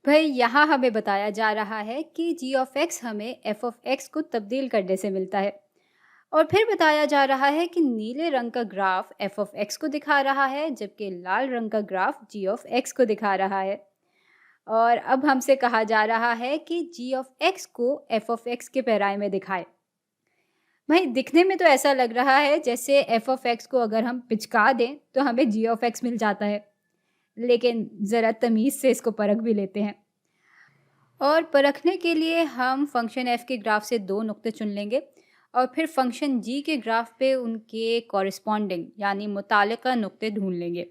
भाई यहाँ हमें बताया जा रहा है कि जी ऑफ एक्स हमें एफ ऑफ एक्स को तब्दील करने से मिलता है। और फिर बताया जा रहा है कि नीले रंग का ग्राफ एफ ऑफ एक्स को दिखा रहा है, जबकि लाल रंग का ग्राफ जी ऑफ एक्स को दिखा रहा है। और अब हमसे कहा जा रहा है कि जी ऑफ एक्स को एफ ऑफ एक्स के पैराए में दिखाए। भाई दिखने में तो ऐसा लग रहा है जैसे एफ ऑफ एक्स को अगर हम पिचका दें तो हमें जी ऑफ एक्स मिल जाता है। लेकिन ज़रा तमीज़ से इसको परख भी लेते हैं। और परखने के लिए हम फंक्शन एफ के ग्राफ से दो नुक्ते चुन लेंगे और फिर फंक्शन जी के ग्राफ पे उनके कॉरिस्पॉन्डिंग यानी मुतालिका नुक्ते ढूंढ लेंगे।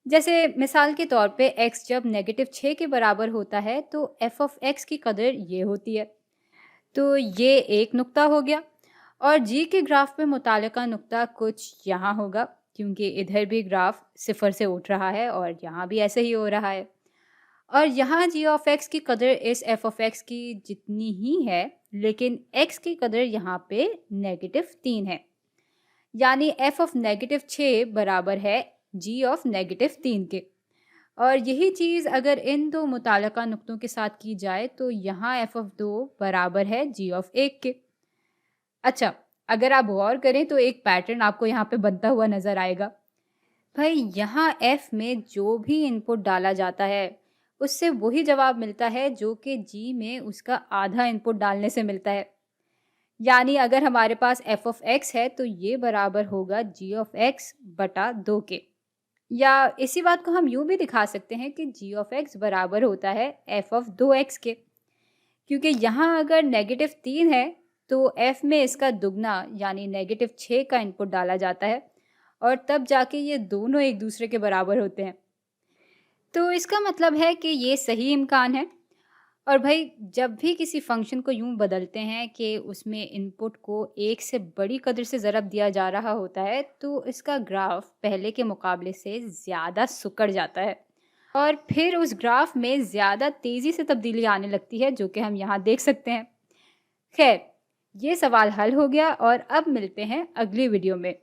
जैसे मिसाल के तौर पे x जब -6 के बराबर होता है तो f ऑफ x की कदर ये होती है। तो ये एक नुक्ता हो गया। और g के ग्राफ पे मुतालिका नुक्ता कुछ यहाँ होगा, क्योंकि इधर भी ग्राफ सिफर से उठ रहा है और यहाँ भी ऐसे ही हो रहा है। और यहाँ जी ऑफ एक्स की कदर इस एफ ऑफ एक्स की जितनी ही है, लेकिन x की कदर यहाँ पे -3 है। यानी एफ ऑफ -6 बराबर है जी ऑफ -3 के। और यही चीज़ अगर इन दो मुतालिका नुक्तों के साथ की जाए तो यहाँ एफ ऑफ 2 बराबर है जी ऑफ 1 के। अच्छा, अगर आप गौर करें तो एक पैटर्न आपको यहाँ पे बनता हुआ नज़र आएगा। भाई यहाँ f में जो भी इनपुट डाला जाता है उससे वही जवाब मिलता है जो कि g में उसका आधा इनपुट डालने से मिलता है। यानी अगर हमारे पास f ऑफ x है तो ये बराबर होगा g ऑफ x बटा 2 के। या इसी बात को हम यूँ भी दिखा सकते हैं कि g ऑफ x बराबर होता है f ऑफ 2x के, क्योंकि यहाँ अगर -3 है तो f में इसका दुगना यानी -6 का इनपुट डाला जाता है और तब जाके ये दोनों एक दूसरे के बराबर होते हैं। तो इसका मतलब है कि ये सही इम्कान है। और भाई जब भी किसी फंक्शन को यूँ बदलते हैं कि उसमें इनपुट को एक से बड़ी कदर से ज़रब दिया जा रहा होता है तो इसका ग्राफ पहले के मुकाबले से ज़्यादा सिकुड़ जाता है और फिर उस ग्राफ में ज़्यादा तेज़ी से तब्दीली आने लगती है, जो कि हम यहाँ देख सकते हैं। खैर, ये सवाल हल हो गया और अब मिलते हैं अगली वीडियो में।